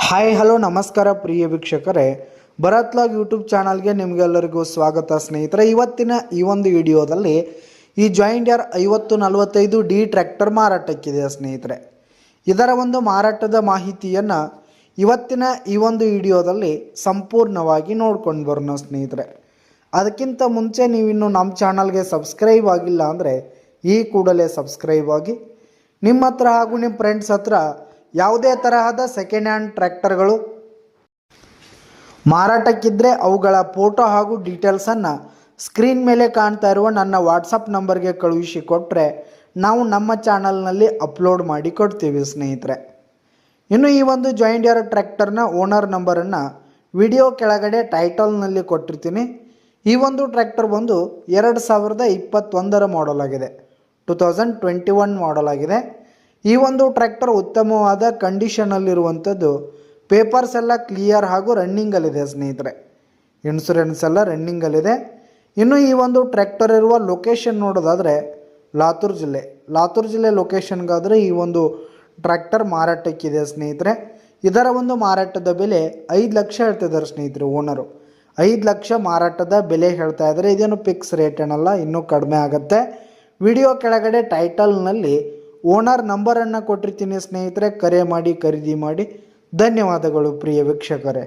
Hi hello ನಮಸ್ಕಾರ ಪ್ರಿಯ ವೀಕ್ಷಕರೇ, Bharat log YouTube ಚಾನಲ್ಗೆ ನಿಮಗೆಲ್ಲರಿಗೂ ಸ್ವಾಗತ ಸ್ನೇಹಿತರೆ. ಇವತ್ತಿನ ಈ ಒಂದು ವಿಡಿಯೋದಲ್ಲಿ ಈ ಜಾಯಿಂಟ್ ಯಾರ್ 5045D ಟ್ರ್ಯಾಕ್ಟರ್ ಮಾರಾಟಕ್ಕಿದೆ ಸ್ನೇಹಿತರೆ. ಇದರ ಒಂದು ಮಾರಾಟದ ಮಾಹಿತಿಯನ್ನು ಇವತ್ತಿನ ಈ ಒಂದು ವಿಡಿಯೋದಲ್ಲಿ ಸಂಪೂರ್ಣವಾಗಿ ನೋಡ್ಕೊಂಡು ಬರೋಣ ಸ್ನೇಹಿತರೆ. ಅದಕ್ಕಿಂತ ಮುಂಚೆ ನೀವಿನ್ನು ನಮ್ಮ ಚಾನಲ್ಗೆ ಸಬ್ಸ್ಕ್ರೈಬ್ ಆಗಿಲ್ಲ ಅಂದರೆ ಈ ಕೂಡಲೇ ಸಬ್ಸ್ಕ್ರೈಬ್ ಆಗಿ, ನಿಮ್ಮ ಹತ್ರ ಹಾಗೂ ನಿಮ್ಮ ಫ್ರೆಂಡ್ಸ್ ಹತ್ರ ಯಾವುದೇ ತರಹದ ಸೆಕೆಂಡ್ ಹ್ಯಾಂಡ್ ಟ್ರ್ಯಾಕ್ಟರ್ಗಳು ಮಾರಾಟಕ್ಕಿದ್ದರೆ ಅವುಗಳ ಫೋಟೋ ಹಾಗೂ ಡೀಟೇಲ್ಸನ್ನು ಸ್ಕ್ರೀನ್ ಮೇಲೆ ಕಾಣ್ತಾ ಇರುವ ನನ್ನ ವಾಟ್ಸಪ್ ನಂಬರ್ಗೆ ಕಳುಹಿಸಿ ಕೊಟ್ಟರೆ ನಾವು ನಮ್ಮ ಚಾನಲ್ನಲ್ಲಿ ಅಪ್ಲೋಡ್ ಮಾಡಿ ಕೊಡ್ತೀವಿ ಸ್ನೇಹಿತರೆ. ಇನ್ನು ಈ ಒಂದು ಜಾಯಿಂಟ್ ಯಾರ್ ಟ್ರ್ಯಾಕ್ಟರ್ನ ಓನರ್ ನಂಬರನ್ನು ವಿಡಿಯೋ ಕೆಳಗಡೆ ಟೈಟಲ್ನಲ್ಲಿ ಕೊಟ್ಟಿರ್ತೀನಿ. ಈ ಒಂದು ಟ್ರ್ಯಾಕ್ಟರ್ ಬಂದು 2021 ಮಾಡಲ್ ಆಗಿದೆ, 2021 ಮಾಡಲ್ ಆಗಿದೆ. ಈ ಒಂದು ಟ್ರ್ಯಾಕ್ಟರ್ ಉತ್ತಮವಾದ ಕಂಡೀಷನಲ್ಲಿರುವಂಥದ್ದು. ಪೇಪರ್ಸ್ ಎಲ್ಲ ಕ್ಲಿಯರ್ ಹಾಗೂ ರನ್ನಿಂಗಲ್ಲಿದೆ ಸ್ನೇಹಿತರೆ. ಇನ್ಶೂರೆನ್ಸ್ ಎಲ್ಲ ರನ್ನಿಂಗಲ್ಲಿದೆ. ಇನ್ನು ಈ ಒಂದು ಟ್ರ್ಯಾಕ್ಟರ್ ಇರುವ ಲೊಕೇಶನ್ ನೋಡೋದಾದರೆ ಲಾತೂರ್ ಜಿಲ್ಲೆ ಲೊಕೇಶನ್ಗಾದರೆ ಈ ಒಂದು ಟ್ರ್ಯಾಕ್ಟರ್ ಮಾರಾಟಕ್ಕಿದೆ ಸ್ನೇಹಿತರೆ. ಇದರ ಒಂದು ಮಾರಾಟದ ಬೆಲೆ 5 ಲಕ್ಷ ಹೇಳ್ತಿದ್ದಾರೆ ಸ್ನೇಹಿತರೆ. ಓನರು 5 ಲಕ್ಷ ಮಾರಾಟದ ಬೆಲೆ ಹೇಳ್ತಾ ಇದ್ದಾರೆ. ಇದೇನು ಫಿಕ್ಸ್ ರೇಟ್ ಏನಲ್ಲ, ಇನ್ನೂ ಕಡಿಮೆ ಆಗುತ್ತೆ. ವಿಡಿಯೋ ಕೆಳಗಡೆ ಟೈಟಲ್ನಲ್ಲಿ ಓನರ್ ನಂಬರನ್ನು ಕೊಟ್ಟಿರ್ತೀನಿ ಸ್ನೇಹಿತರೆ. ಕರೆ ಮಾಡಿ ಖರೀದಿ ಮಾಡಿ. ಧನ್ಯವಾದಗಳು ಪ್ರಿಯ ವೀಕ್ಷಕರೇ.